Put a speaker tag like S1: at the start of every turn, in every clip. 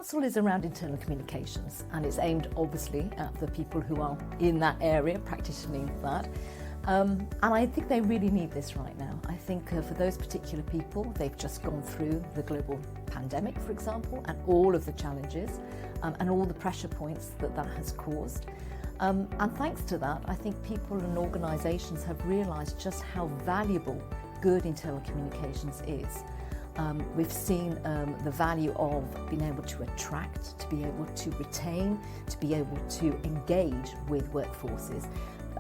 S1: Council is around internal communications, and it's aimed obviously at the people who are in that area, practicing that. And I think they really need this right now. I think for those particular people, they've just gone through the global pandemic, for example, and all of the challenges and all the pressure points that that has caused. And thanks to that, I think people and organisations have realised just how valuable good internal communications is. We've seen the value of being able to attract, to be able to retain, to be able to engage with workforces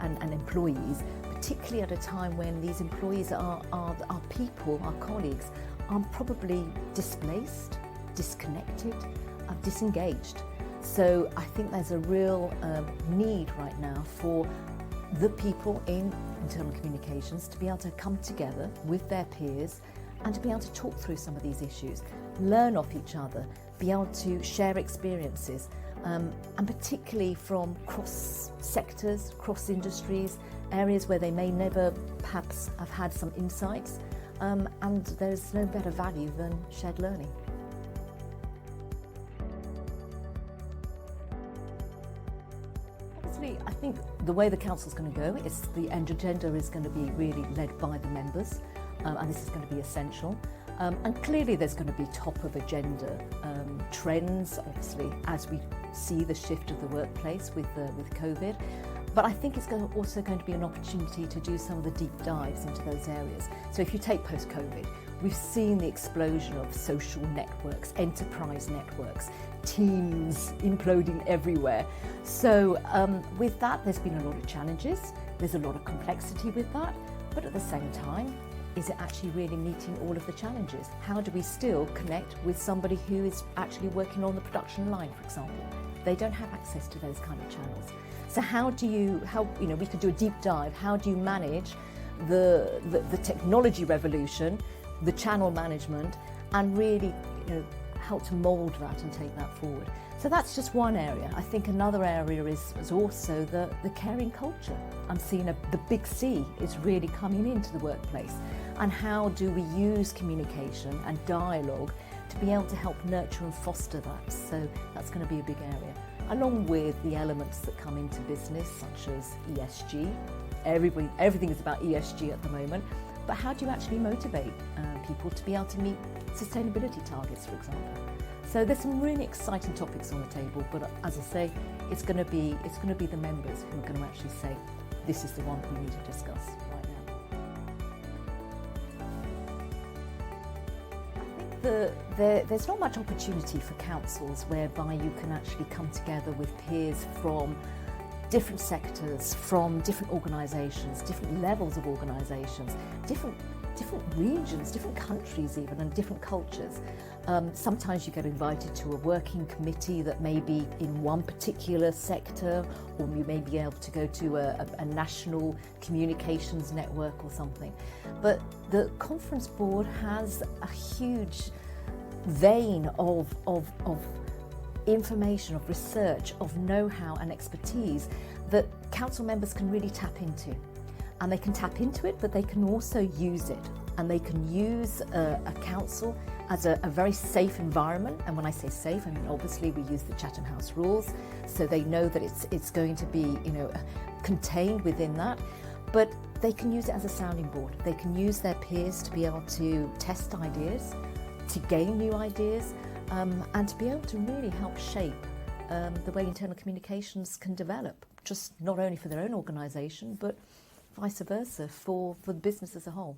S1: and employees, particularly at a time when these employees are people, our colleagues, are probably displaced, disconnected, disengaged. So I think there's a real need right now for the people in internal communications to be able to come together with their peers and to be able to talk through some of these issues, learn off each other, be able to share experiences, and particularly from cross sectors, cross industries, areas where they may never perhaps have had some insights, and there's no better value than shared learning. Obviously, I think the way the Council's going to go is the agenda is going to be really led by the members, and this is going to be essential. And clearly there's going to be top of agenda trends, obviously, as we see the shift of the workplace with COVID. But I think it's also going to be an opportunity to do some of the deep dives into those areas. So if you take post-COVID, we've seen the explosion of social networks, enterprise networks, teams imploding everywhere. So with that, there's been a lot of challenges. There's a lot of complexity with that. But at the same time, is it actually really meeting all of the challenges? How do we still connect with somebody who is actually working on the production line, for example? They don't have access to those kind of channels. So we could do a deep dive. How do you manage the technology revolution, the channel management, and really help to mould that and take that forward? So that's just one area. I think another area is also the caring culture. I'm seeing the big C is really coming into the workplace. And how do we use communication and dialogue to be able to help nurture and foster that? So that's going to be a big area. Along with the elements that come into business, such as ESG. Everything is about ESG at the moment. But how do you actually motivate people to be able to meet sustainability targets, for example? So there's some really exciting topics on the table, but as I say, it's going to be the members who are going to actually say, this is the one we need to discuss right now. I think there's not much opportunity for councils whereby you can actually come together with peers from different sectors, from different organisations, different levels of organisations, different regions, different countries even, and different cultures. Sometimes you get invited to a working committee that may be in one particular sector, or you may be able to go to a national communications network or something. But the conference board has a huge vein of information, of research, of know-how and expertise that council members can really tap into. And they can tap into it, but they can also use it. And they can use a council as a very safe environment. And when I say safe, I mean obviously we use the Chatham House rules, so they know that it's going to be contained within that. But they can use it as a sounding board. They can use their peers to be able to test ideas, to gain new ideas, and to be able to really help shape the way internal communications can develop, just not only for their own organisation, but vice versa for the business as a whole.